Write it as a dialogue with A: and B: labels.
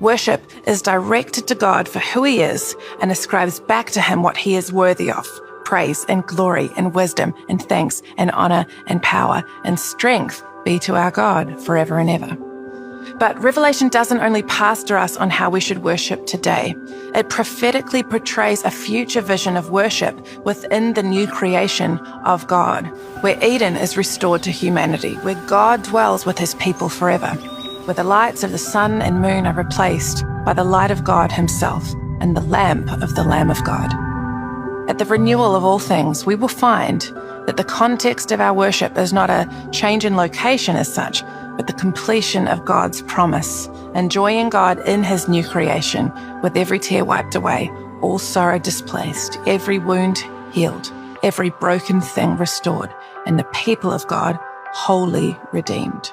A: Worship is directed to God for who he is and ascribes back to him what he is worthy of: praise and glory and wisdom and thanks and honor and power and strength be to our God forever and ever. But Revelation doesn't only pastor us on how we should worship today. It prophetically portrays a future vision of worship within the new creation of God, where Eden is restored to humanity, where God dwells with his people forever, where the lights of the sun and moon are replaced by the light of God himself and the lamp of the Lamb of God. At the renewal of all things, we will find that the context of our worship is not a change in location as such, but the completion of God's promise, enjoying God in his new creation, with every tear wiped away, all sorrow displaced, every wound healed, every broken thing restored, and the people of God wholly redeemed.